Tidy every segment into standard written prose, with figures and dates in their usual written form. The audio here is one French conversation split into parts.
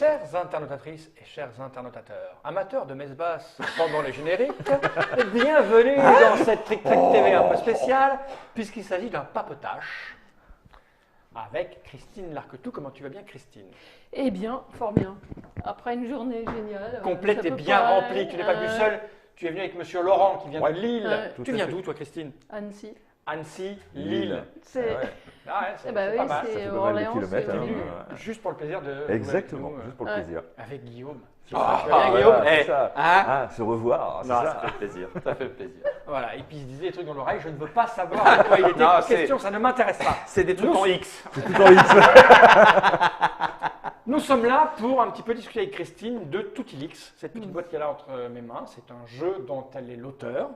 Chères internautatrices et chers internautateurs, amateurs de messe basse pendant les génériques, bienvenue dans cette Trick Track TV un peu spéciale, puisqu'il s'agit d'un papotage avec Christine Larquetou. Comment tu vas bien, Christine? Eh bien, fort bien. Après une journée géniale. Complète ça et peut bien pas- remplie, tu n'es pas venu seul, tu es venu avec monsieur Laurent qui vient de Lille. Ouais. Tu viens d'où, toi, Christine? Annecy. Annecy, Lille. C'est Ah ouais, c'est eh ben c'est oui, pas mal. c'est Ça fait pas mal de Orléans, kilomètres, c'est hein. au milieu. Juste pour le plaisir de jouer Exactement, avec nous, juste pour le Ouais. plaisir. avec Guillaume. Ah, Tu vas bien, voilà, Guillaume? c'est Eh, ça. hein? Ah, se revoir, c'est Non, ça. ça fait plaisir, ça fait plaisir. Voilà, et puis il se disait des trucs dans l'oreille, je ne veux pas savoir de quoi il était Non, question, ça ne m'intéresse pas. C'est des trucs Nous- en X. C'est tout en X. Nous sommes là pour un petit peu discuter avec Christine de Tutilix, cette petite boîte qu'elle a entre mes mains. C'est un jeu dont elle est l'auteur.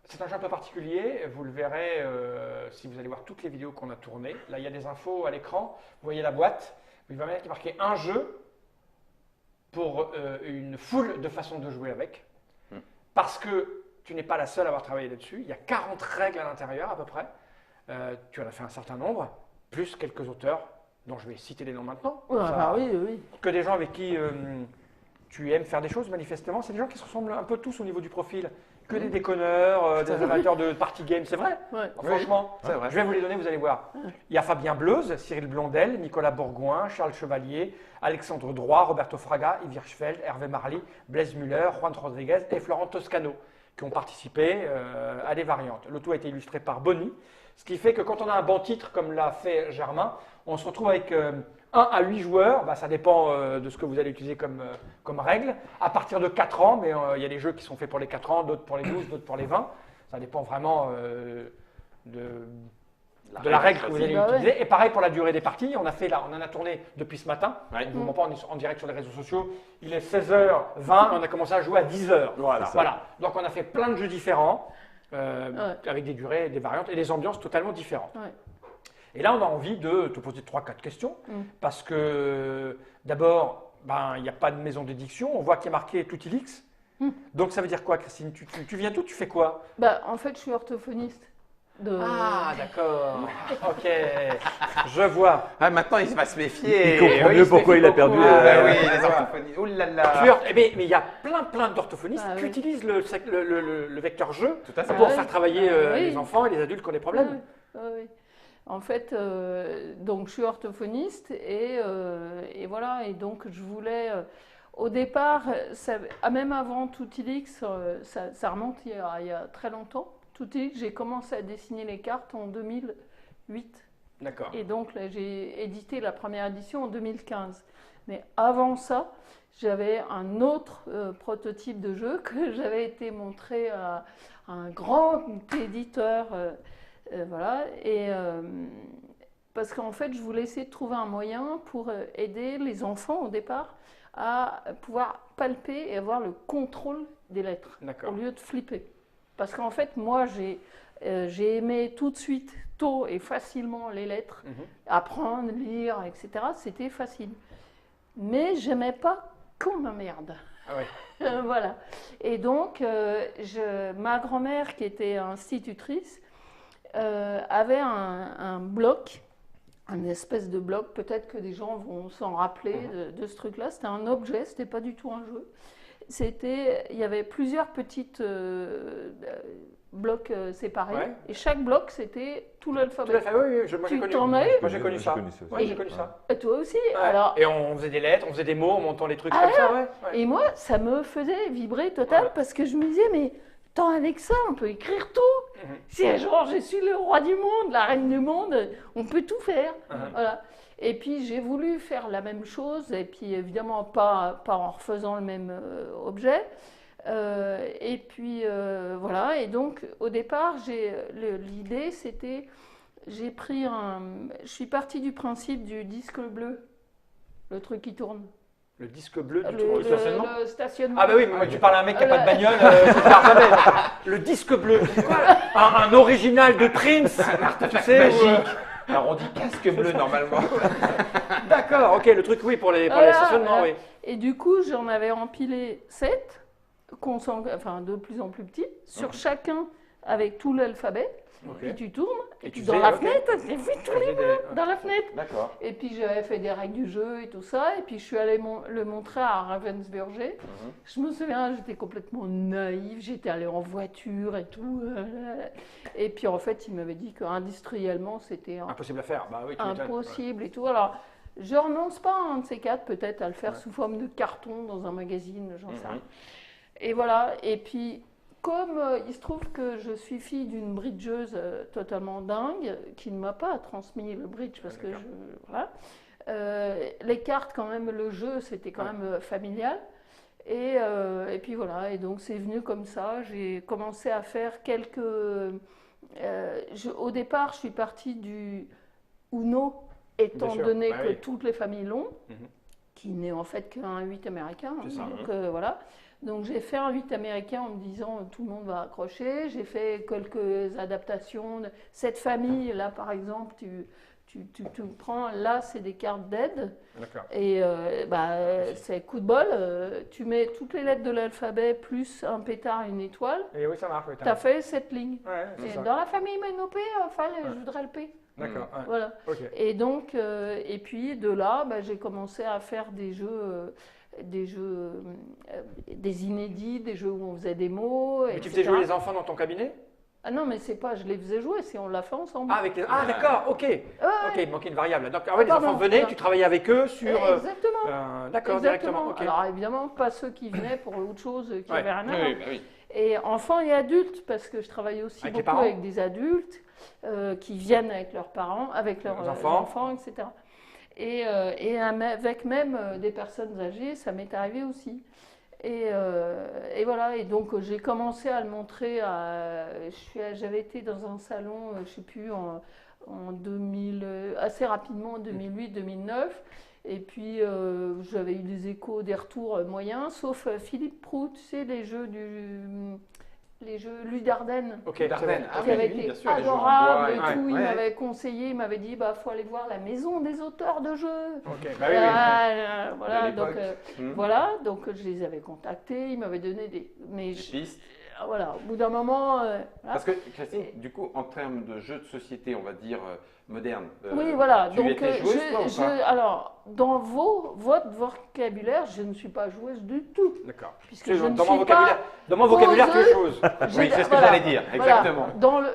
C'est un jeu un peu particulier, vous le verrez si vous allez voir toutes les vidéos qu'on a tournées. Là, il y a des infos à l'écran, vous voyez la boîte. Il va y marquer un jeu pour une foule de façons de jouer avec. Parce que tu n'es pas la seule à avoir travaillé là-dessus. Il y a 40 règles à l'intérieur à peu près. Tu en as fait un certain nombre, plus quelques auteurs dont je vais citer les noms maintenant. Ouais, Ça- bah oui, oui. Que des gens avec qui tu aimes faire des choses manifestement. C'est des gens qui se ressemblent un peu tous au niveau du profil. Que des déconneurs, des amateurs de party game, c'est vrai. Ouais. Franchement, c'est vrai. je vais vous les donner, vous allez voir. Il y a Fabien Bleuze, Cyril Blondel, Nicolas Bourgoin, Charles Chevalier, Alexandre Droit, Roberto Fraga, Yves Hirschfeld, Hervé Marly, Blaise Muller, Juan Rodriguez et Florent Toscano qui ont participé à des variantes. Le tout a été illustré par Bonny, ce qui fait que quand on a un bon titre comme l'a fait Germain, on se retrouve avec 1 à 8 joueurs, bah, ça dépend de ce que vous allez utiliser comme règle, à partir de 4 ans, mais il y a des jeux qui sont faits pour les 4 ans, d'autres pour les 12, d'autres pour les 20, ça dépend vraiment de la règle que vous allez Bah ouais. utiliser. Et pareil pour la durée des parties, on en a tourné depuis ce matin, Ouais. on ne vous ment pas, on est en direct sur les réseaux sociaux, il est 16h20, on a commencé à jouer à 10h. Voilà. Voilà, donc on a fait plein de jeux différents, Ouais. avec des durées, des variantes et des ambiances totalement différentes. Ouais. Et là, on a envie de te poser 3-4 questions, parce que d'abord, il n'y a pas de maison d'édition, on voit qu'il y a marqué Tutilix. Donc ça veut dire quoi, Christine? Tu viens d'où? Tu fais quoi? Bah, en fait, je suis orthophoniste. Ah, d'accord. Ok, je vois. Ah, maintenant, il va se méfier. Il comprend Oui, mieux se pourquoi méfie il a beaucoup. perdu, Ah, bah oui, voilà. les orthophonistes. Ouh là là. Mais il y a plein d'orthophonistes Ah, qui oui. utilisent le vecteur jeu Tout à fait. pour Ah, faire oui. travailler Ah, oui. les enfants et les adultes qui ont des problèmes. Ouais, ouais, ouais. En fait, donc je suis orthophoniste et voilà. Et donc je voulais, au départ, même avant Tutilix, ça remonte il y a très longtemps. Tutilix, j'ai commencé à dessiner les cartes en 2008. D'accord. Et donc là, j'ai édité la première édition en 2015. Mais avant ça, j'avais un autre prototype de jeu que j'avais été montré à un grand éditeur. Voilà. Et parce qu'en fait, je voulais essayer de trouver un moyen pour aider les enfants au départ à pouvoir palper et avoir le contrôle des lettres D'accord. au lieu de flipper. Parce qu'en fait, moi, j'ai aimé tout de suite, tôt et facilement les lettres, apprendre, lire, etc. C'était facile. Mais j'aimais pas qu'on m'emmerde. Ah ouais. Voilà. Et donc, ma grand-mère, qui était institutrice, avait un bloc, un espèce de bloc, peut-être que des gens vont s'en rappeler de ce truc-là. C'était un objet, c'était pas du tout un jeu. Il y avait plusieurs petites blocs séparés, Ouais. et chaque bloc, c'était tout Tout l'alphabet. à fait, oui, moi j'ai Tu connu. t'en as eu? Moi j'ai connu ça. Ouais, Et- j'ai connu ça. Et toi aussi. Ouais. Alors, Et on faisait des lettres, on faisait des mots en montant les trucs Ah comme ça, ouais. et moi, ça me faisait vibrer total Ouais. parce que je me disais, mais attends, avec ça, on peut écrire tout. C'est genre, je suis le roi du monde, la reine du monde, on peut tout faire. Voilà. Et puis, j'ai voulu faire la même chose, et puis évidemment, pas en refaisant le même objet. Et puis, voilà. Et donc, au départ, l'idée, c'était, je suis partie du principe du disque bleu, le truc qui tourne. Le disque bleu du Le stationnement. le stationnement. Ah bah oui, mais moi tu parles à un mec qui n'a pas de bagnole, c'est pas jamais. Le disque bleu, c'est quoi un original de Prince, tu sais, Magique. Alors, on dit casque bleu normalement. D'accord, ok, le truc oui pour les stationnements, oui. Et du coup, j'en avais empilé 7, enfin de plus en plus petits. Sur chacun, avec tout l'alphabet. Ok. Puis tu tournes, et puis tu dans fais, la ok. fenêtre, j'ai fait tous les mots dans la fenêtre. D'accord. Et puis j'avais fait des règles du jeu et tout ça, et puis je suis allée le montrer à Ravensburger. Je me souviens, j'étais complètement naïve, j'étais allée en voiture et tout. Et puis en fait, il m'avait dit qu'industriellement, c'était Impossible à faire. Bah oui, tu m'étonnes. impossible et tout. Alors, je renonce pas à un de ces quatre, peut-être à le faire sous forme de carton dans un magazine, j'en sais rien. Et voilà, et puis comme il se trouve que je suis fille d'une bridgeuse totalement dingue, qui ne m'a pas transmis le bridge parce que voilà. Les cartes, quand même, le jeu, c'était quand même familial. Et puis voilà, et donc c'est venu comme ça. J'ai commencé à faire quelques. Au départ, je suis partie du Uno, étant Bien sûr, donné bah que oui. toutes les familles l'ont, Mhm. qui n'est en fait qu'un 8 américain. C'est ça. Donc voilà. Donc j'ai fait un 8 américain en me disant tout le monde va accrocher. J'ai fait quelques adaptations. Cette famille, là par exemple, tu prends, là c'est des cartes d'aide. D'accord. Et c'est coup de bol. Tu mets toutes les lettres de l'alphabet plus un pétard, une étoile. Et oui, ça marche. Oui, Tu as fait cette ligne. Ouais, c'est Et ça. dans la famille Ménopé, je voudrais le P. D'accord. Ouais. Voilà. Ok. Et donc, et puis de là, j'ai commencé à faire des inédits, des jeux où on faisait des mots. Mais tu etc. faisais jouer les enfants dans ton cabinet? Ah non, mais c'est pas, je les faisais jouer, c'est on l'a fait ensemble. Ah, d'accord, ok. Ouais, Ok, il manquait une variable. Donc, les Pardon, enfants venaient, voilà. tu travaillais avec eux sur. Exactement. D'accord, Exactement. directement. Ok. Alors évidemment, pas ceux qui venaient pour autre chose, qui Ouais. avaient rien à voir. Oui, bah oui. Et enfants et adultes, parce que je travaille aussi Avec les beaucoup parents avec des adultes qui viennent avec leurs parents, avec leurs enfants, etc. Et avec même des personnes âgées, ça m'est arrivé aussi. Et voilà, et donc j'ai commencé à le montrer. J'avais été dans un salon, je ne sais plus, en 2000, assez rapidement, en 2008-2009. Et puis j'avais eu des échos, des retours moyens, sauf Philippe Proulx, tu sais, les jeux Louis Dardenne. Ok, Dardenne. c'est Ah bon. Qui oui, avait oui, été bien sûr, les jeux en adorable bois et et tout. tout. Il Ouais. m'avait conseillé, il m'avait dit faut aller voir la maison des auteurs de jeux. Ok, bah oui, oui. Voilà, De donc l'époque. voilà, donc je les avais contactés, ils m'avaient donné Des pistes. voilà, au bout d'un moment, voilà. Parce que, Christine, du coup, en termes de jeux de société, on va dire modernes, Oui, voilà. tu Donc, étais joueuse, toi, ou pas alors, dans votre vocabulaire, je ne suis pas joueuse du tout. D'accord. Puisque Tu sais, je ne dans suis mon vocabulaire, dans mon vocabulaire, tu es chose. Oui, c'est ce que voilà, j'allais dire, voilà. exactement.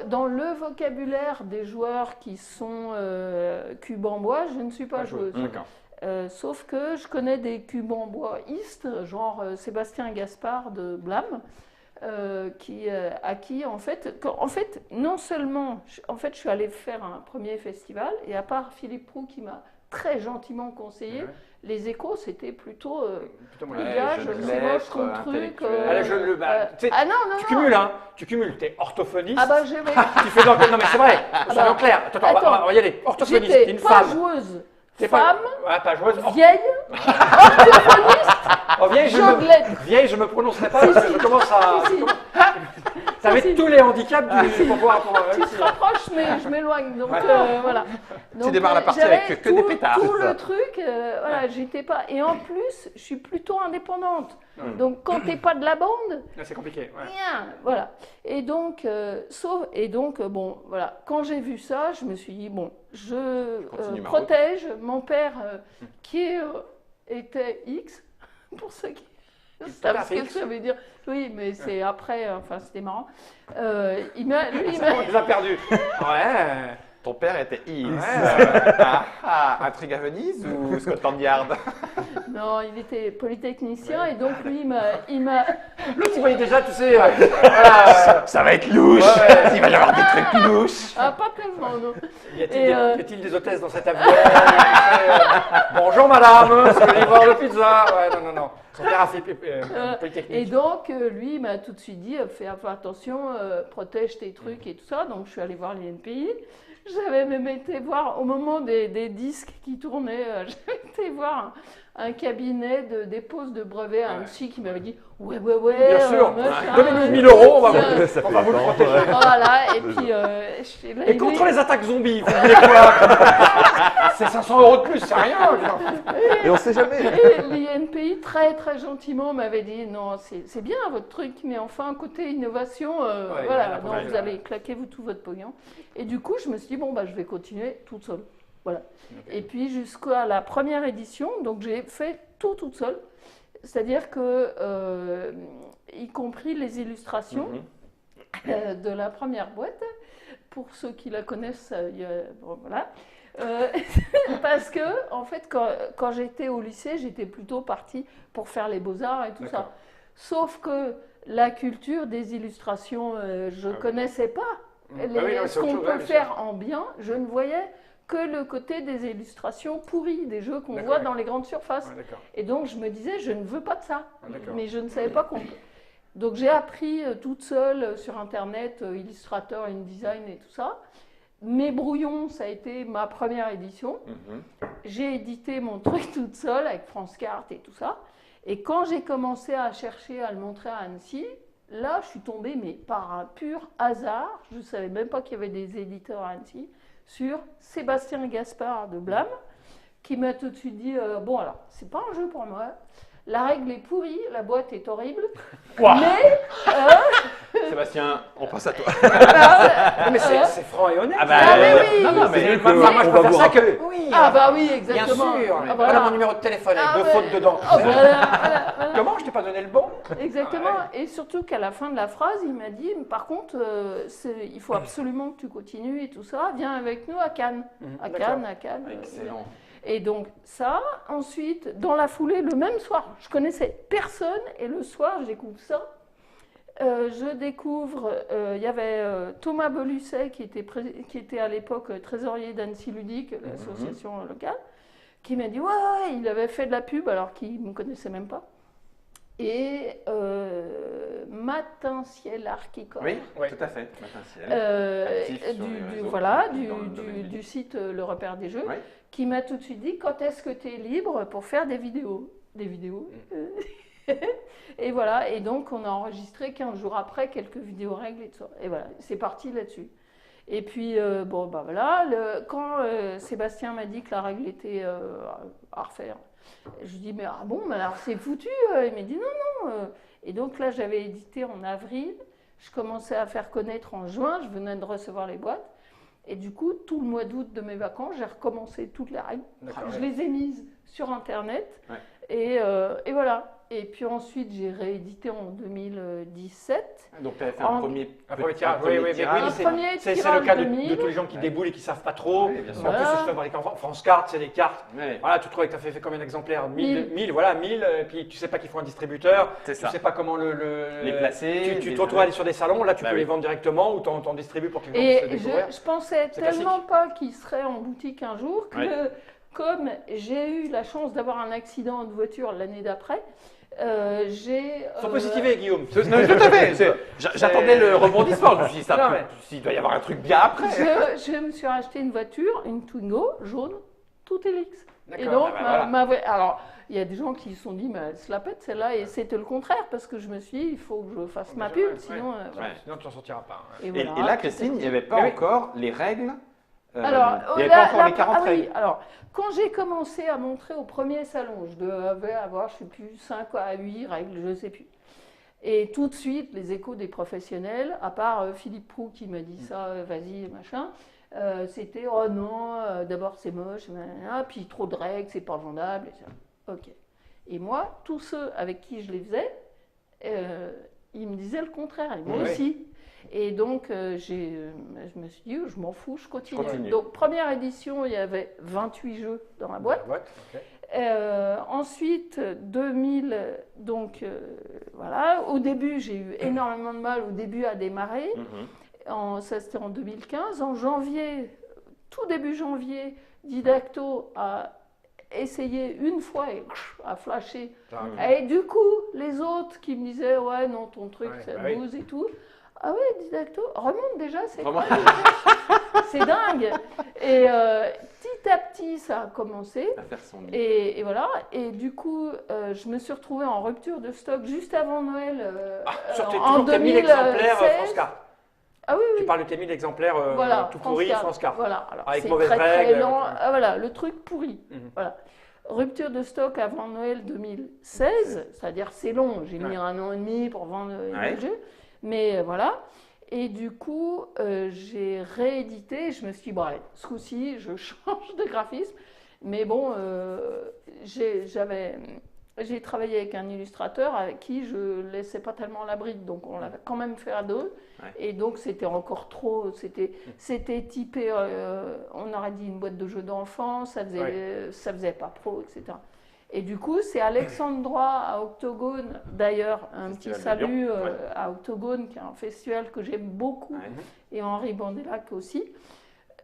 Dans le vocabulaire des joueurs qui sont cubes en bois, je ne suis pas joueuse. D'accord. Sauf que je connais des cubes en bois istes, genre Sébastien Gaspard de Blâme, à qui, en fait, non seulement, je suis allée faire un premier festival, et à part Philippe Proulx qui m'a très gentiment conseillé, Ouais. les échos, c'était plutôt Plutôt Ouais, moyen. gars, jeux de c'est moche lettres, ton truc. intellectuel. Ah, tu sais, ah non, non, tu non. cumules, hein. Tu cumules. T'es orthophoniste. Ah bah je vais. Tu fais dans... Non, mais c'est vrai. Soyons clairs. Attends, on va y aller. Orthophoniste, t'es J'étais une pas femme. joueuse, T'es femme, Ouais, pas joueuse. vieille, Oh, vieille, jeu de lettres. Vieille, je me prononcerai pas parce que je commence à. Si, si. Ça va Si, être si. tous les handicaps pour pouvoir Tu te rapproches, mais je m'éloigne. Donc voilà. Donc, démarres la partie j'avais avec que des pétards, Tout c'est ça. le truc, voilà, j'étais pas. Et en plus, je suis plutôt indépendante. Donc quand t'es pas de la bande, C'est compliqué. Ouais. rien, voilà. Et donc, bon, voilà. Quand j'ai vu ça, je me suis dit bon, je continue ma protège mon père qui était X pour ceux qui savent ce que X. ça veut dire. Oui, mais c'est après, enfin c'était marrant. Lui, il On les a perdus. Ouais. Ton père était Is. Ouais. Intrigue à Venise ou Scotland Yard? Non, il était polytechnicien et donc lui, il m'a. L'autre, il voyait déjà, tu sais. Voilà. Ça va être louche. Ouais. Il va y avoir des trucs louches. Ah, pas tellement, non. Y a-t-il Et, des, y a-t-il des hôtesses dans cet avion? Bonjour madame, est-ce que vous voulez voir le pizza? Ouais, non. Son père a fait polytechnique. Et donc, lui, il m'a tout de suite dit fais attention, protège tes trucs et tout ça. Donc, je suis allée voir l'INPI. J'avais même été voir, au moment des disques qui tournaient, j'avais été voir un cabinet de dépose de brevets, un psy qui m'avait dit ouais, Bien sûr, machin, donnez-nous 1000 euros, on va vous le longtemps, protéger. Voilà, et puis. Et contre les attaques zombies, vous voulez quoi? C'est 500 € de plus, c'est rien. Et on sait jamais. Et l'INPI, très très gentiment, m'avait dit non, c'est bien votre truc, mais enfin, côté innovation, voilà, non, vous allez claquer tout votre pognon. Et du coup, je me suis dit, bon, bah, je vais continuer toute seule. Voilà. Okay. Et puis, jusqu'à la première édition, donc j'ai fait tout toute seule. C'est-à-dire que, y compris les illustrations de la première boîte, pour ceux qui la connaissent, bon, voilà. Parce que, en fait, quand j'étais au lycée, j'étais plutôt partie pour faire les beaux-arts et tout ça. Sauf que la culture des illustrations, je ne connaissais pas. Ce qu'on peut faire en bien, je ne voyais que le côté des illustrations pourries, des jeux qu'on voit dans les grandes surfaces. Et donc, je me disais, je ne veux pas de ça. Mais je ne savais pas qu'on peut. Donc, j'ai appris toute seule sur Internet, Illustrator, InDesign et tout ça. Mes brouillons, ça a été ma première édition. J'ai édité mon truc toute seule avec France Carte et tout ça. Et quand j'ai commencé à chercher à le montrer à Annecy, là, je suis tombée, mais par un pur hasard, je ne savais même pas qu'il y avait des éditeurs à Annecy, sur Sébastien Gaspard de Blâme, qui m'a tout de suite dit bon, alors, c'est pas un jeu pour moi. La règle est pourrie, la boîte est horrible, mais... Sébastien, on passe à toi. Non, mais c'est franc et honnête. Ah mais oui. Non, mais moi, je préfère ça que... Oui, ah bah oui, exactement. Bien sûr. Voilà mon numéro de téléphone avec 2 fautes dedans. Voilà. Comment je t'ai pas donné le bon? Exactement. Et surtout qu'à la fin de la phrase, il m'a dit, par contre, il faut absolument que tu continues et tout ça. Viens avec nous à Cannes. À Cannes. Excellent. Et donc ça, ensuite, dans la foulée, le même soir, je connaissais personne et le soir, je découvre ça. Je découvre, il y avait Thomas Belusset qui était à l'époque trésorier d'Annecy Ludique, l'association locale, qui m'a dit ouais, il avait fait de la pub alors qu'il ne me connaissait même pas. Et Matin Ciel Archicor. Oui, tout à fait. Matin Ciel. Du site Le Repère des Jeux, qui m'a tout de suite dit quand est-ce que tu es libre pour faire des vidéos. Et voilà, et donc on a enregistré 15 jours après quelques vidéos règles et tout ça. Et voilà, c'est parti là-dessus. Et puis, bon, bah voilà, quand Sébastien m'a dit que la règle était à refaire, je lui dis, mais ah bon, mais alors c'est foutu. Il m'a dit, non. Et donc là, j'avais édité en avril, je commençais à faire connaître en juin, je venais de recevoir les boîtes. Et du coup, tout le mois d'août de mes vacances, j'ai recommencé toutes les règles. Je les ai mises sur Internet. Et voilà. Et puis ensuite, j'ai réédité en 2017. Donc, tu avais fait un premier tirage. Oui, c'est le cas de tous les gens qui déboulent et qui ne savent pas trop. En plus, je fais avec France Carte, c'est des cartes. Voilà, tu trouves que tu as fait combien d'exemplaires 1000, voilà, 1000. Et puis, tu ne sais pas qu'il faut un distributeur. Tu ne sais pas comment les placer. Tu te retrouves à aller sur des salons. Là, tu peux les vendre directement ou t'en distribues pour que les gens puissent découvrir. Je pensais tellement pas qu'ils seraient en boutique un jour que, comme j'ai eu la chance d'avoir un accident de voiture l'année d'après, Sois positivé, Guillaume. Tout à fait. J'attendais le rebondissement. Je me suis dit, il doit y avoir un truc bien après. Je me suis racheté une voiture, une Twingo jaune, tout Helix. Et donc, alors, il y a des gens qui se sont dit, mais elle se la pète celle-là, et c'était le contraire, parce que je me suis dit, il faut que je fasse ma pub, sinon... Sinon, tu n'en sortiras pas. Et là, Christine, il n'y avait pas encore les règles. Alors, il n'y avait pas encore les 40 règles. Alors, quand j'ai commencé à montrer au premier salon, je devais avoir, je ne sais plus, 5 à 8 règles, je ne sais plus. Et tout de suite, les échos des professionnels, à part Philippe Proux qui m'a dit ça, vas-y, machin, c'était, oh non, d'abord c'est moche, puis trop de règles, c'est pas vendable. Et ça. Ok. Et moi, tous ceux avec qui je les faisais, ils me disaient le contraire, et moi aussi. Et donc, je me suis dit, je m'en fous, je continue. Donc, première édition, il y avait 28 jeux dans la boîte. Ensuite, 2000, donc voilà. Au début, j'ai eu énormément de mal au début à démarrer. Ça, c'était en 2015. En janvier, tout début janvier, Didacto a essayé une fois et a flashé. Et du coup, les autres qui me disaient, ouais, non, ton truc, ça bouse et tout. Ah ouais, Didacto, remonte déjà, c'est dingue. Et petit à petit, ça a commencé. Et voilà. Et du coup, je me suis retrouvée en rupture de stock juste avant Noël. En 2016. 1000 exemplaires France Carte. Ah oui, Tu oui. parles de tes 1000 exemplaires Voilà, tout pourris, Card. France Card. Voilà, alors Avec c'est mauvaise très, très règle, lent. ouais. Ah, voilà, le truc pourri. Mhm. Voilà. Rupture de stock avant Noël 2016, c'est-à-dire c'est long, j'ai mis Ouais. 1 an et demi pour vendre Ouais. le jeu, mais voilà. Et du coup, j'ai réédité, je me suis dit, bon, allez, ce coup-ci, je change de graphisme. Mais bon, j'ai travaillé avec un illustrateur avec qui je ne laissais pas tellement la bride, donc on l'a quand même fait à deux. Ouais. Et donc c'était encore trop, c'était typé, on aurait dit une boîte de jeux d'enfants, ça faisait pas pro, etc. Et du coup, c'est Alexandre Droit à Octogone, d'ailleurs, un petit Festival de salut Lyon, ouais. à Octogone, qui est un festival que j'aime beaucoup, Ouais. et Henri Bandelac aussi.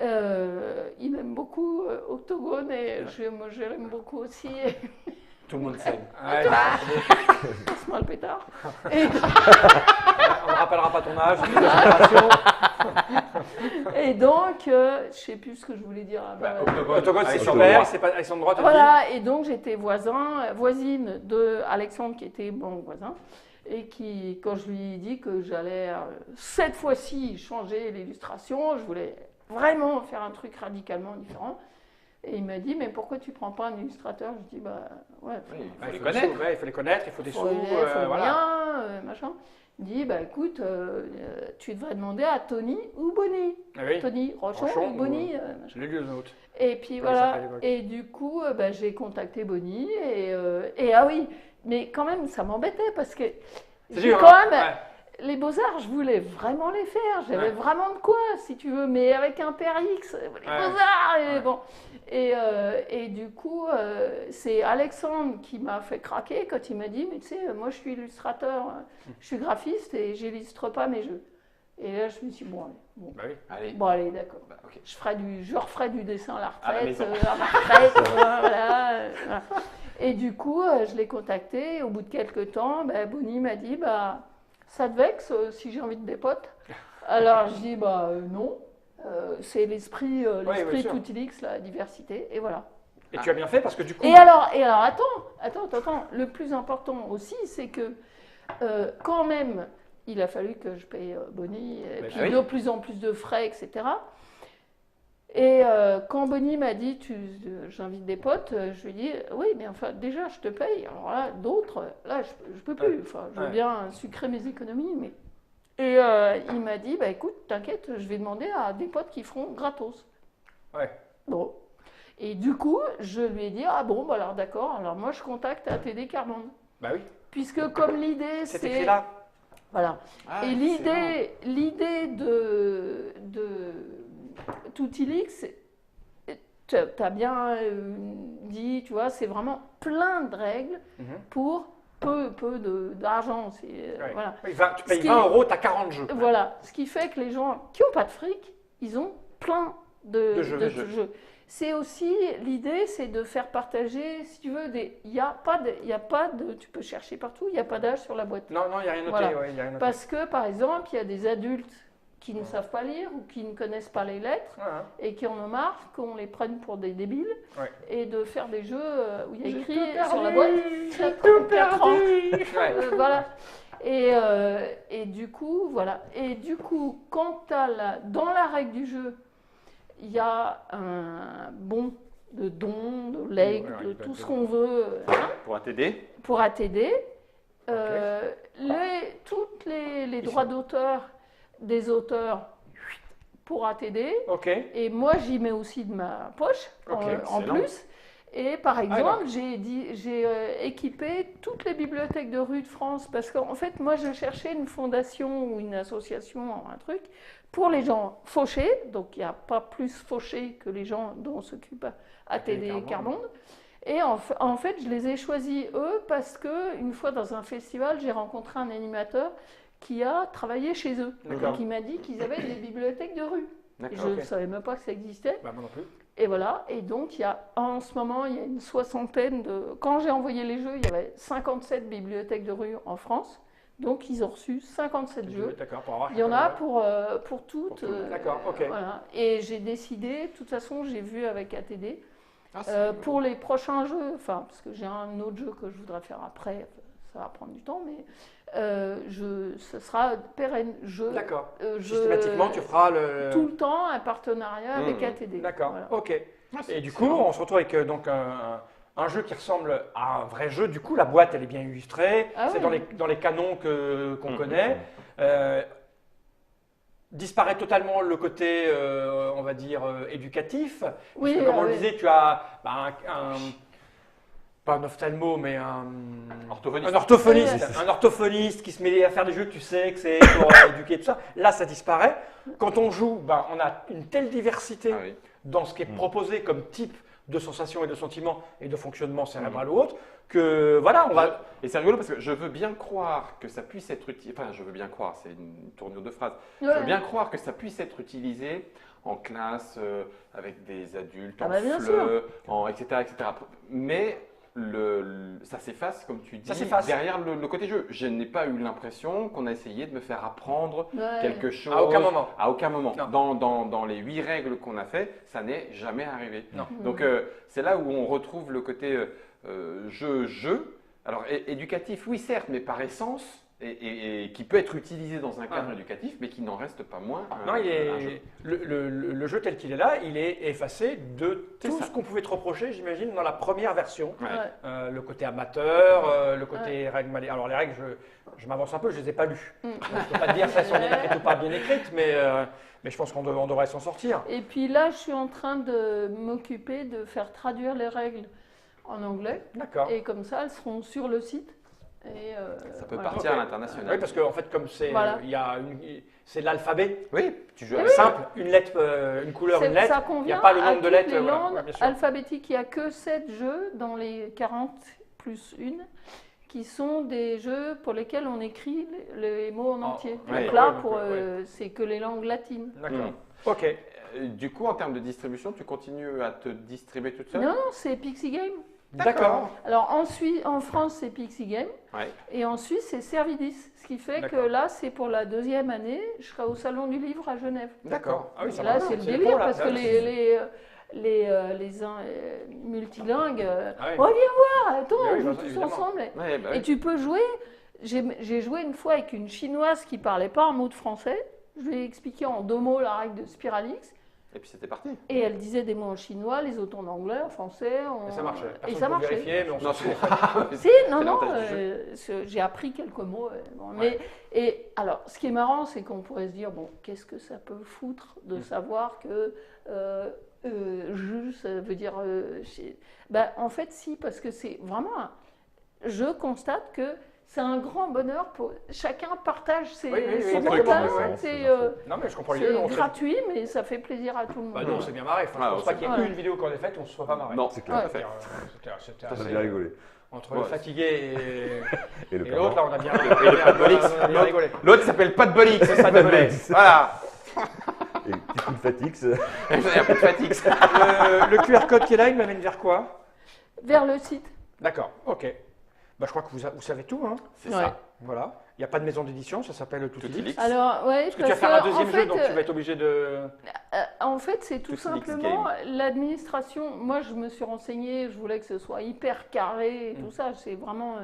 Il aime beaucoup Octogone et je l'aime beaucoup aussi. Tout le monde s'aime. Ouais, Passe-moi le pétard. Et, on ne rappellera pas ton âge, ni ta génération. et donc, je ne sais plus ce que je voulais dire. Octogone, c'est avec super, c'est pas Alexandre Droit, tu dis. Voilà, et donc j'étais voisine de Alexandre qui était mon voisin. Et qui, quand je lui ai dit que j'allais cette fois-ci changer l'illustration, je voulais vraiment faire un truc radicalement différent. Et il m'a dit, mais pourquoi tu prends pas un illustrateur? Je dis, bah ouais, Il faut les connaître, il faut les connaître, il faut des sous, faut les voilà. moyens, machin. Il dit, bah écoute, tu devrais demander à Tony ou Bonnie. Ah oui, Tony Rochon Rochon ou Bonnie. je l'ai lu aux autres. Et puis Comment il voilà, s'appelle, l'époque et du coup, bah, j'ai contacté Bonnie. Et ah oui, mais quand même, ça m'embêtait parce que C'est j'ai dur, quand hein. même. Ouais. Les Beaux-Arts, je voulais vraiment les faire. J'avais Ouais. vraiment de quoi, si tu veux, mais avec un père X, les Beaux-Arts. Et, Ouais. bon. Et du coup, c'est Alexandre qui m'a fait craquer quand il m'a dit, mais tu sais, moi je suis illustrateur, je suis graphiste et j'illustre pas mes jeux. Et là, je me suis dit, bon, allez, bon. Bah oui. Allez. Bon, allez, d'accord. Bah, ok. Je referai du dessin à la À la retraite, maison. à ma retraite, voilà. Et du coup, je l'ai contacté. Et au bout de quelques temps, bah, Bonnie m'a dit, bah, ça te vexe si j'ai envie de des potes? Alors je dis, bah non. C'est l'esprit bien sûr. Toutilix, la diversité, et voilà. Et tu as bien fait parce que du coup. Et alors, attends. Le plus important aussi, c'est que quand même, il a fallu que je paye Bonnie, et Mais puis oui. de plus en plus de frais, etc. Et quand Bonnie m'a dit, j'invite des potes, je lui ai dit, oui, mais enfin, déjà, je te paye. Alors là, d'autres, là, je peux plus. Enfin, je veux Ouais. bien sucrer mes économies, mais... Et il m'a dit, bah écoute, t'inquiète, je vais demander à des potes qui feront gratos. Ouais. Bon. Et du coup, je lui ai dit, ah bon, bah alors d'accord, alors moi je contacte ATD Carmonde. Bah oui. Puisque comme l'idée, C'est c'est... écrit là. Voilà. Ah, Et l'idée de Toutilix, tu as bien dit, tu vois, c'est vraiment plein de règles Mhm. pour peu d'argent. Ouais. Voilà. Oui, tu payes Ce qui 20 est- euros, tu as 40 jeux. Voilà, ce qui fait que les gens qui n'ont pas de fric, ils ont plein de De jeux. jeux. C'est aussi, l'idée, c'est de faire partager, si tu veux, il y a pas de, tu peux chercher partout, il n'y a pas d'âge sur la boîte. Non, il n'y a rien noté. Voilà. Ouais, y a rien noté. Parce que, par exemple, il y a des adultes qui ne savent pas lire ou qui ne connaissent pas les lettres Ouais, hein. et qui en ont marre qu'on les prenne pour des débiles Ouais. et de faire des jeux où il y a J'ai écrit tout sur la perdu, boîte j'ai 4 ans. Ouais. Voilà. Et du coup, voilà. Et du coup, quand dans la règle du jeu, il y a un bon de dons, de legs, Ouais, de de- tout de- ce qu'on veut Pour ATD. pour ATD. Tous les droits d'auteur des auteurs pour ATD. Ok. Et moi, j'y mets aussi de ma poche Ok, en excellent. plus. Et par exemple, alors. j'ai équipé toutes les bibliothèques de rue de France parce qu'en fait, moi, je cherchais une fondation ou une association, un truc, pour les gens fauchés. Donc, il n'y a pas plus fauchés que les gens dont s'occupe ATD et Carmonde. Et en fait, je les ai choisis eux parce que une fois dans un festival, j'ai rencontré un animateur qui a travaillé chez eux D'accord. et qui m'a dit qu'ils avaient des bibliothèques de rue. Et D'accord. je ne ok. savais même pas que ça existait. Bah, moi non plus. Et voilà. Et donc, en ce moment, il y a une soixantaine de. Quand j'ai envoyé les jeux, il y avait 57 bibliothèques de rue en France. Donc, ils ont reçu 57 jeux. D'accord, pour avoir. Il y en a chacun, pour toutes. tout. D'accord, ok. Voilà. Et j'ai décidé, de toute façon, j'ai vu avec ATD, Ah, c'est- pour les prochains jeux, enfin, parce que j'ai un autre jeu que je voudrais faire après, ça va prendre du temps, mais ce sera pérenne. D'accord. Systématiquement, tu feras tout le temps un partenariat avec ATD. D'accord, Voilà. ok. Ah, Et du coup, on se retrouve avec donc un jeu qui ressemble à un vrai jeu. Du coup, la boîte, elle est bien illustrée. Ah c'est ouais. dans les canons qu'on connaît. Disparaît totalement le côté, on va dire, éducatif. Oui, Parce que, comme on le oui. disait, tu as pas un ophtalmo, mais Orthophoniste. un orthophoniste qui se met à faire des jeux, tu sais que c'est pour éduquer tout ça. Là, ça disparaît. Quand on joue, on a une telle diversité Ah oui. dans ce qui est proposé comme type de sensations et de sentiments et de fonctionnement cérébral ou autre, que voilà, on va... Et c'est rigolo parce que je veux bien croire que ça puisse être utilisé. Enfin, je veux bien croire, c'est une tournure de phrase. Je veux bien croire que ça puisse être utilisé en classe, avec des adultes, Ah en bah bien FLE, etc., etc. Mais ça s'efface, comme tu dis, Ça s'efface. derrière le côté jeu. Je n'ai pas eu l'impression qu'on a essayé de me faire apprendre Ouais. quelque chose. À aucun moment. À aucun moment. Non. Dans les 8 règles qu'on a fait, ça n'est jamais arrivé. Non. Donc c'est là où on retrouve le côté jeu. Alors éducatif, oui certes, mais par essence, et qui peut être utilisé dans un cadre éducatif, mais qui n'en reste pas moins Non, un jeu. le jeu tel qu'il est là, il est effacé de C'est tout ça. ce qu'on pouvait te reprocher, j'imagine, dans la première version. Ouais. Ouais. Le côté amateur, le côté règles mal. Alors les règles, je m'avance un peu, je les ai pas lues. Mm. Donc, je ne peux pas te dire si elles sont bien écrites ou pas bien écrites, mais je pense qu'on devrait s'en sortir. Et puis là, je suis en train de m'occuper de faire traduire les règles en anglais. D'accord. Et comme ça, elles seront sur le site. Et, Ça peut voilà. partir Ok. à l'international. Oui, parce qu'en fait, comme c'est Voilà. c'est l'alphabet, Oui, tu joues simple, une lettre, une couleur, une lettre. Ça Il n'y convient a pas le à nombre de toutes lettres. les voilà. langues Ouais, bien sûr. alphabétiques. Il n'y a que 7 jeux dans les 40 plus 1 qui sont des jeux pour lesquels on écrit les mots en entier. ouais. Donc là, Ouais, c'est que les langues latines. D'accord. Ok. Du coup, en termes de distribution, tu continues à te distribuer toute seule Non, non, c'est Pixie Game. D'accord. Alors en France, c'est Pixie Game. Ouais. Et en Suisse, c'est Servidis. Ce qui fait que D'accord. là, c'est pour la 2e année. Je serai au Salon du Livre à Genève. D'accord. Ah oui, ça Là, va. c'est le C'est délire bon, là. parce que Ouais, les multilingues, Ah oui. oh viens voir, attends, Mais oui, on joue bah, tous évidemment. ensemble. Ouais, bah Et oui. tu peux jouer. J'ai joué une fois avec une chinoise qui parlait pas un mot de français. Je lui ai expliqué en 2 mots la règle de Spiralix. Et puis c'était parti. Et elle disait des mots en chinois, les autres en anglais, en français. Et ça marchait. Et Personne ça peut marchait. vérifier, mais on Non, s'en fout. Si, non, C'est non, l'avantage du j'ai appris quelques mots. Bon, Ouais. et alors, ce qui est marrant, c'est qu'on pourrait se dire, bon, qu'est-ce que ça peut foutre de savoir que juge, ça veut dire... en fait, si, parce que c'est vraiment... Je constate que c'est un grand bonheur pour... Chacun partage ses Oui, oui, oui, ses exactement, montages, oui, oui. c'est Non, mais je comprends l'idée. c'est on fait- gratuit, mais ça fait plaisir à tout le monde. Bah, nous, on s'est bien marré. Enfin, Ah, je pense on pas s'est qu'il y ait marré. une vidéo qu'on ait faite où on ne se soit pas marré. Non, C'est tout clair. à Ouais. fait. C'était Ça assez- a bien rigolé. Entre Ouais. le fatigué Et le et l'autre, là, on a bien Bolix. rigolé. L'autre s'appelle pas de Bolix, c'est ça de Bolix. Voilà. Et petit coup de fatigue. Il y a plus de fatigue. Le QR code qui est là, il m'amène vers quoi? Vers le site. D'accord, ok. Bah, je crois que vous savez tout. Hein. C'est Ouais. ça. Voilà. Il n'y a pas de maison d'édition, ça s'appelle Toutilix. Toutilix. Alors, ouais, Parce que tu vas faire un deuxième en jeu, fait, donc tu vas être obligé de... En fait, c'est tout Toutilix simplement l'administration. Moi, je me suis renseignée, je voulais que ce soit hyper carré et tout ça. C'est vraiment.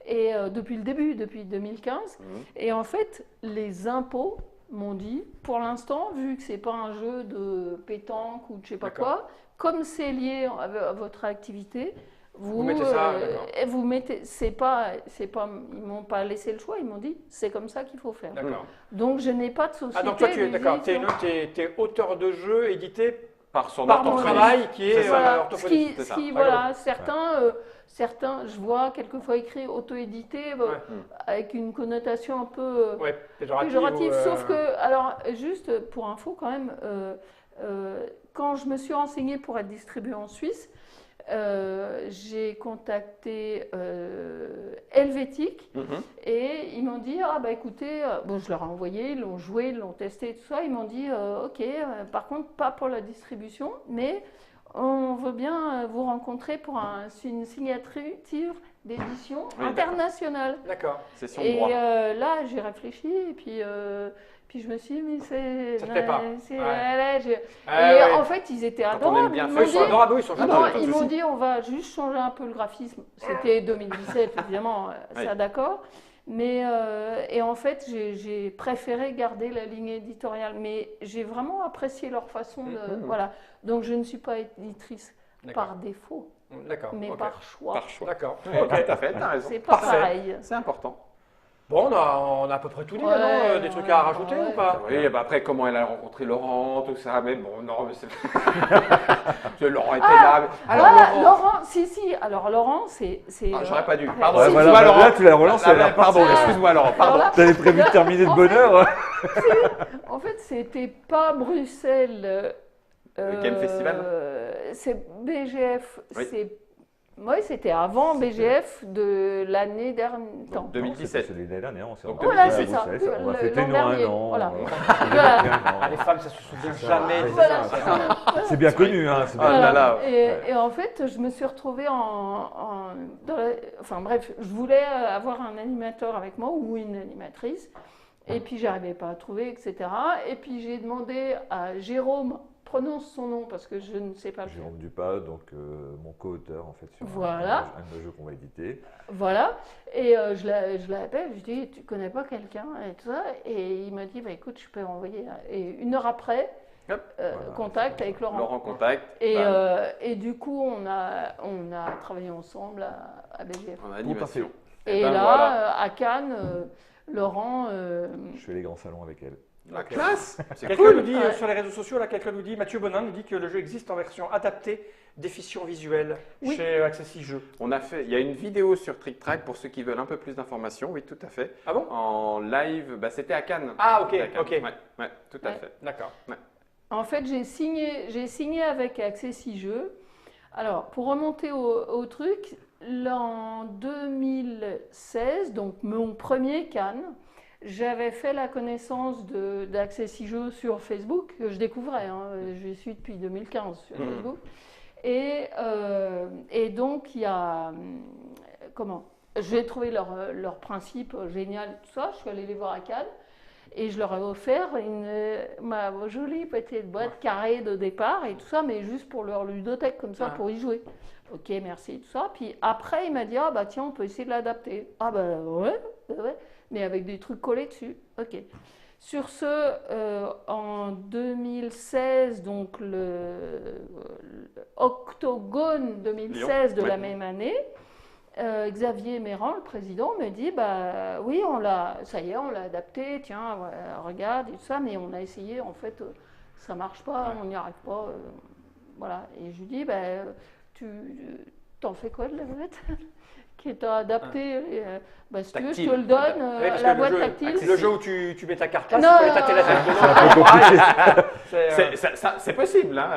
Et depuis le début, depuis 2015. Et en fait, les impôts m'ont dit, pour l'instant, vu que c'est pas un jeu de pétanque ou de je sais pas D'accord. quoi, comme c'est lié à votre activité, vous mettez ça, d'accord. vous mettez. C'est pas. Ils m'ont pas laissé le choix. Ils m'ont dit, c'est comme ça qu'il faut faire. D'accord. Donc, je n'ai pas de société. Ah, donc toi, tu es d'accord. Tu d'édition. es auteur de jeu édité Par son Par ton mon orthographe. travail qui est Voilà, orthophonique. c'est ça. voilà, certains, je vois quelquefois écrit auto-édité avec une connotation un peu Ouais, péjorative. péjorative. ou, Sauf que, alors, juste pour info quand même, quand je me suis renseignée pour être distribuée en Suisse, j'ai contacté Helvétique et ils m'ont dit ah bah écoutez, bon je leur ai envoyé, ils l'ont joué, ils l'ont testé tout ça, ils m'ont dit ok, par contre pas pour la distribution, mais on veut bien vous rencontrer pour une signature d'édition Oui, internationale. D'accord. Session Et droit. là, j'ai réfléchi, et puis je me suis dit, mais c'est. Ça te plaît pas. c'est- Ouais. ouais, Ouais, et ouais. en fait, ils étaient Quand on adorables. aime bien Ils faire m'ont Ils sont dit- adorables, oui, ils sont Ah non, adorables. ils pas de m'ont souci. dit, on va juste changer un peu le graphisme. C'était 2017, évidemment, ça Oui. d'accord. Mais, et en fait, j'ai préféré garder la ligne éditoriale. Mais j'ai vraiment apprécié leur façon de. Voilà. Donc, je ne suis pas éditrice D'accord. par défaut, D'accord. mais ok. par choix. Par choix. D'accord. Oui, Ok. tout à fait, t'as raison. C'est pas Parfait. pareil. C'est important. Bon, on a à peu près tout dit Ouais, maintenant. Des trucs à ouais, rajouter ouais. ou pas? Oui, bah après, comment elle a rencontré Laurent, tout ça, mais bon, non, mais c'est. Parce que Laurent était là. mais- Alors, Laurent, si. Alors, Laurent, c'est. Ah, j'aurais pas dû. Pardon, Ouais, si, voilà, excuse-moi, bah, Laurent. là, tu la relances, Ah, elle est pardon, repartie. excuse-moi, Laurent, pardon. Alors là, T'avais prévu de terminer de bonne heure. En fait, c'était pas Bruxelles. Quel festival C'est BGF. Oui. Oui, c'était avant BGF de l'année dernière. Donc, 2017. C'était celui de l'année dernière, on s'est Donc, rencontrés Voilà, à c'est ça. Bruxelles, on va Le- fêter l'an nos dernier, 1 an. voilà. Voilà. Ah, les femmes, ça se souvient C'est ça. jamais. des Voilà. anniversaires. C'est bien connu, hein. c'est bien Ah là connu. là. Et en fait, je me suis retrouvée enfin bref, je voulais avoir un animateur avec moi ou une animatrice. Et puis, j'arrivais pas à trouver, etc. Et puis, j'ai demandé à Jérôme, prononce son nom parce que je ne sais pas. Jérôme Dupas, donc mon co-auteur en fait sur Voilà. un jeu qu'on va éditer. Voilà. Et je l'appelle, je dis, tu connais pas quelqu'un et tout ça. Et il m'a dit, bah, écoute, je peux envoyer. Et une heure après, Hop. Voilà, contact avec Laurent. Laurent contact. Et, Bam. et du coup, on a travaillé ensemble à BGF. En animation. Et ben là, voilà. à Cannes, Laurent. Je fais les grands salons avec elle. La classe. C'est Quelqu'un cool. nous dit Ouais. sur les réseaux sociaux, là, quelqu'un nous dit, Mathieu Bonin nous dit que le jeu existe en version adaptée d'efficient visuel Oui. chez Accessi Jeux. Il y a une vidéo sur Trick Track pour ceux qui veulent un peu plus d'informations. Oui, tout à fait. Ah bon? En live, bah, c'était à Cannes. Ah, ok, C'était à Cannes. ok. Ouais, tout à Ouais. fait. D'accord. En fait, j'ai signé avec Accessi Jeux. Alors, pour remonter au truc, en 2016, donc mon premier Cannes, j'avais fait la connaissance d'Accessi Jeux sur Facebook, que je découvrais, hein, je suis depuis 2015 sur Mhm. Facebook. Et donc, il y a. Comment? J'ai trouvé leur principe génial, tout ça. Je suis allée les voir à Cannes. Et je leur ai offert ma jolie petite boîte carrée de départ et tout ça, mais juste pour leur ludothèque comme ça, Ah. pour y jouer. Ok, merci, tout ça. Puis après, il m'a dit, ah bah tiens, on peut essayer de l'adapter. Ah bah ouais, mais avec des trucs collés dessus. Ok. Sur ce, en 2016, donc le Octogone 2016 Lyon, de la ouais. même année, Xavier Méran, le président, me dit bah oui, ça y est, on l'a adapté, tiens, regarde et tout ça, mais on a essayé, en fait, ça marche pas, on n'y arrive pas, voilà. Et je lui dis bah tu t'en fais quoi de la boîte qui est adapté bah, si tu veux, je te le donne, Oui, parce la que boîte le jeu, tactile. le jeu où tu mets ta carte là, Non, c'est pour les tâter la tête non, dedans. C'est possible. Hein,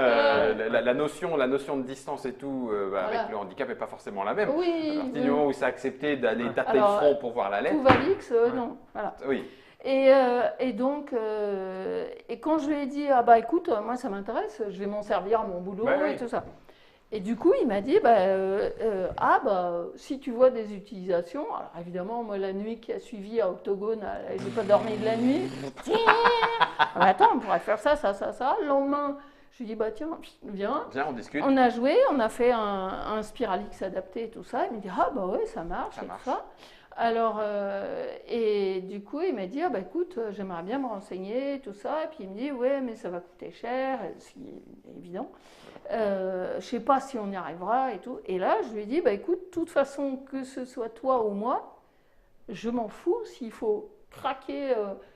la notion de distance et tout, Voilà. avec le handicap n'est pas forcément la même. Oui, À partir du moment où c'est accepté d'aller tâter le Alors, front pour voir la lettre. tout Valix, non, voilà. Oui. Et donc, et quand je lui ai dit, ah bah écoute, moi ça m'intéresse, je vais m'en servir à mon boulot Ouais, et oui. tout ça. Et du coup, il m'a dit, ah bah si tu vois des utilisations, alors évidemment, moi la nuit qui a suivi à Octogone, j'ai pas dormi de la nuit. Ah bah, attends, on pourrait faire ça. Le lendemain, je lui dis, bah tiens, viens. Viens, on discute. On a joué, on a fait un Spiralix adapté et tout ça. Il me dit, ah bah ouais, ça marche Ça et marche. tout ça. Alors, et du coup, il m'a dit, ah bah écoute, j'aimerais bien me renseigner, tout ça. Et puis il me dit, ouais, mais ça va coûter cher, ce qui est évident. Je sais pas si on y arrivera et tout. Et là, je lui ai dit, bah écoute, de toute façon, que ce soit toi ou moi, je m'en fous. S'il faut craquer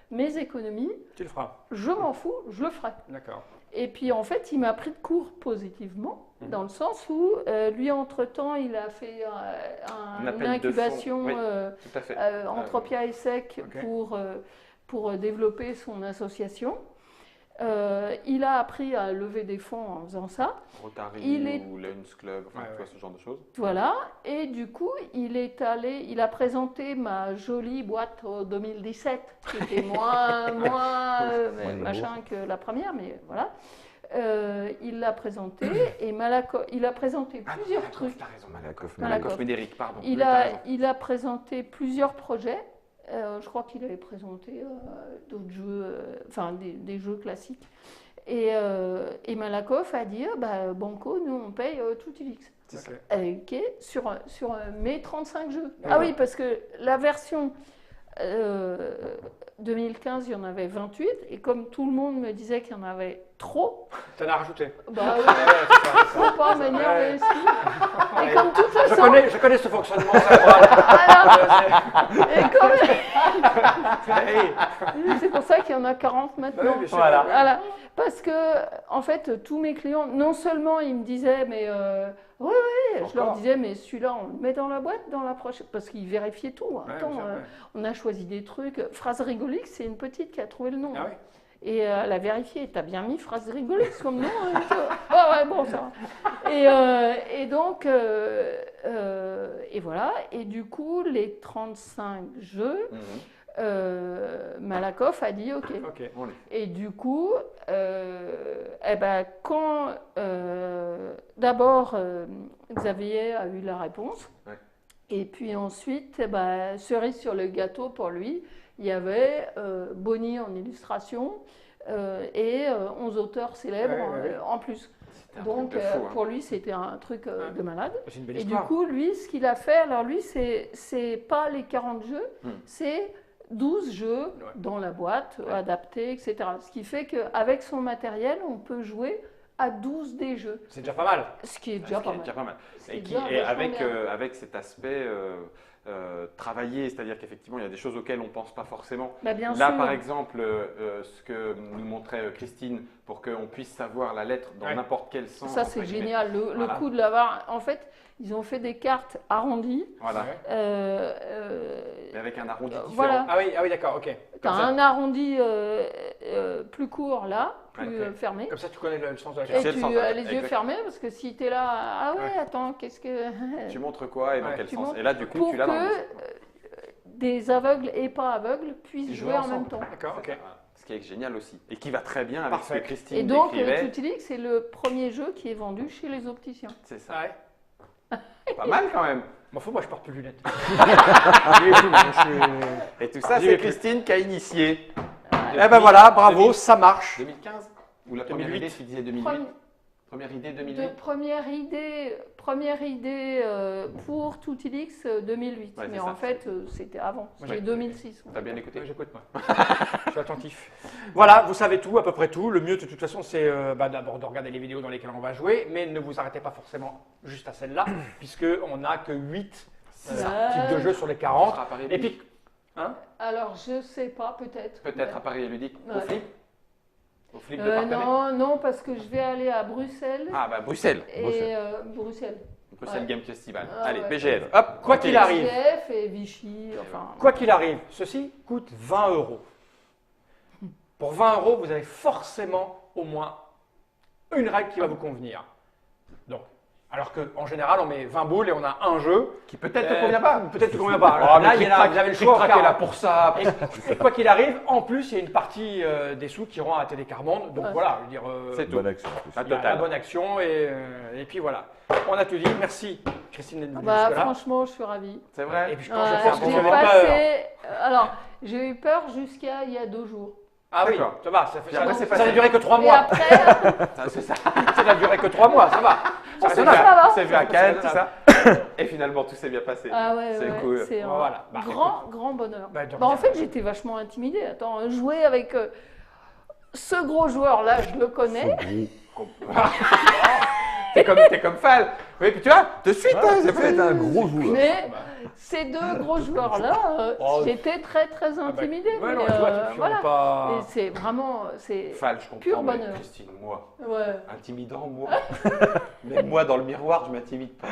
mes économies, Tu le feras. je m'en fous, je le ferai. D'accord. Et puis en fait, il m'a pris de court positivement, dans le sens où lui, entre-temps, il a fait Un une appel de incubation fonds, oui. Tout à fait. Entropia et Sec Ok. pour développer son association. Il a appris à lever des fonds en faisant ça. Rotary il est- ou Lions Club, enfin, Ouais, tu vois, ouais. ce genre de choses. Voilà. Et du coup, il a présenté ma jolie boîte 2017, qui était moins Moins machin que la première, mais voilà. il l'a présenté et il a présenté plusieurs trucs. T'as raison, Malakoff. Malakoff Médéric, pardon. Il a présenté plusieurs projets. Je crois qu'il avait présenté d'autres jeux, enfin des jeux classiques. Et Malakoff a dit Banco, nous on paye Toutilix. C'est ça. Ok, sur mes 35 jeux. Ah oui, parce que la version 2015, il y en avait 28, et comme tout le monde me disait qu'il y en avait trop, T'en as rajouté. bah oui, faut pas m'énerver aussi. Et comme de toute façon, Je connais ce fonctionnement. Ça, voilà. et comme- Hey. c'est pour ça qu'il y en a 40 maintenant. Oui, Voilà. Voilà, parce que en fait, tous mes clients, non seulement ils me disaient, mais oui, je leur disais, mais celui-là, on le met dans la boîte, dans la prochaine, parce qu'ils vérifiaient tout. Hein. Ouais, Attends, bien sûr, ouais. on a choisi des trucs. Phrase rigolix, c'est une petite qui a trouvé le nom. Ah oui. Et elle a vérifié, t'as bien mis phrase rigolix comme nom hein, ouais, bon, ça va. Et donc, et voilà. Et du coup, les 35 jeux, Malakoff a dit OK. Ok. Et du coup, quand d'abord Xavier a eu la réponse, Ouais. et puis ensuite, cerise sur le gâteau pour lui, il y avait Bonnie en illustration et 11 auteurs célèbres Ouais. en plus. un Donc truc de fou, hein. pour lui, c'était un truc de malade. C'est une belle Et du histoire. coup, lui, ce qu'il a fait, alors lui, c'est pas les 40 jeux, c'est 12 jeux dans la boîte, adaptés, etc. Ce qui fait qu'avec son matériel, on peut jouer à 12 des jeux. C'est déjà pas mal. Ce qui est Ce déjà qui pas est mal. déjà pas mal. Ce qui Et, est qui, déjà et vachement avec, bien. avec cet aspect travaillé, c'est-à-dire qu'effectivement, il y a des choses auxquelles on ne pense pas forcément. Bah, bien Là, sûr. par exemple, ce que nous montrait Christine, pour qu'on puisse savoir la lettre dans Ouais. n'importe quel sens. Ça, entre c'est guillemets. génial. Le Voilà. coup de l'avoir. En fait, ils ont fait des cartes arrondies. Voilà. Ouais. Mais avec un arrondi différent. Voilà. Ah oui, d'accord, ok. Tu as Comme ça, un arrondi plus court là, plus Ok. fermé. comme ça, tu connais le sens de la Et carte. sais le tu sens de la- as les yeux exact. fermés parce que si tu es là, ah ouais, Ouais. attends, qu'est-ce que. Tu montres quoi et dans Ouais. quel Tu sens montres Et là, du coup, pour tu l'as dans le que des aveugles et pas aveugles puissent Ils jouer jouent en même ensemble. temps. D'accord, ok. Ce qui est génial aussi. Et qui va très bien avec Parfait. ce que Christine Et donc, décrivait. Toutilix, c'est le premier jeu qui est vendu chez les opticiens. C'est ça. Ah ouais. Pas mal quand même. M'en fous, moi je porte plus de lunettes. Et tout ça, J'y c'est vais plus. Christine qui a initié. Eh ben voilà, bravo, 2000. ça marche. 2015 Ou la première 2008. idée, tu disais 2008 Première idée, 2008 Première idée pour Toutilix 2008. Ouais, c'est mais ça. en fait, c'était avant. C'était Ouais. 2006. T'as bien écouté Ouais, j'écoute moi. Je suis attentif. Voilà, vous savez tout, à peu près tout. Le mieux de toute façon, c'est d'abord de regarder les vidéos dans lesquelles on va jouer, mais ne vous arrêtez pas forcément juste à celle-là, puisqu'on n'a que 8 types de jeux sur les 40. À Paris Et ludique. puis, hein, Alors, je sais pas, peut-être. Peut-être à Paris ludique. Au Ouais. flip Au flip de Partenay non, parce que je vais aller à Bruxelles. Ah bah Bruxelles. Et Bruxelles. Bruxelles Ouais. Game Festival. Ah, Allez, ouais. PGF. Hop, quoi qu'il arrive, GF et Vichy, enfin. quoi qu'il arrive, ceci coûte 20 €. Pour 20 €, vous avez forcément au moins une règle qui va vous convenir. Donc, alors qu'en général, on met 20 boules et on a un jeu. Qui peut-être ne convient pas. Peut-être ne convient pas. Oh, mais Là, il y en a, vous avez le choix. Trick-Track est là pour ça. Et quoi qu'il arrive, en plus, il y a une partie des sous qui iront à Télé Carmonde. Donc Ouais. voilà, je veux dire, C'est tout. Bonne action. en plus. Ah, il y a la total. bonne action et puis voilà. On a tout dit. Merci Christine d'être venue Bah, jusque-là. franchement, je suis ravie. C'est vrai. Et puis quand Ouais, je pense que j'ai tu avais passé- peur. Alors, j'ai eu peur jusqu'à il y a 2 jours. Ah oui, D'accord. ça va. Ça Puis après, c'est n'a passé. duré que 3 Et mois. après, Ça, c'est ça. Ça n'a duré que 3 mois, ça va. On C'est s'est vu raisonnable. ça va. à- on s'est vu à Cannes, tout ça. Et finalement, tout s'est bien passé. ah ouais, C'est ouais, cool. c'est un Voilà. Bah, grand bonheur. Bah, de Bah, en rien. fait, j'étais vachement intimidée. Attends, jouer avec ce gros joueur-là, je le connais. T'es comme Fall. Oui, puis tu vois, de suite, hein, c'est C'est un gros joueur. Mais ces 2 gros joueurs-là, Oh. j'étais très intimidée. Ouais, mais, non, je vois, tu fions voilà. pas. Et c'est vraiment, c'est Fall, je comprends. Pur mais bonheur. Christine, moi, ouais. intimidant, moi. Même moi, dans le miroir, je m'intimide pas.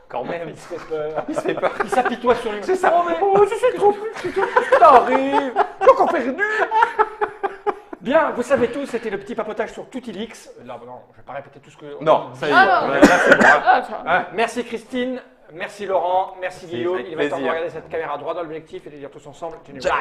Quand même. Il se fait peur. Il se fait peur. Il s'apitoie sur lui. C'est ça. Oh, mais je suis trop t'arrive. J'ai encore perdu. Bien, vous savez tout, c'était le petit papotage sur Toutilix. Là, non, je ne vais pas répéter tout ce que. Non, ça y est. Ah, non. Là, c'est bon. hein. Ah, ça- Merci Christine, merci Laurent, merci Guillaume. avec Il va temps de plaisir. regarder cette caméra droit dans l'objectif et de dire tous ensemble. Génial.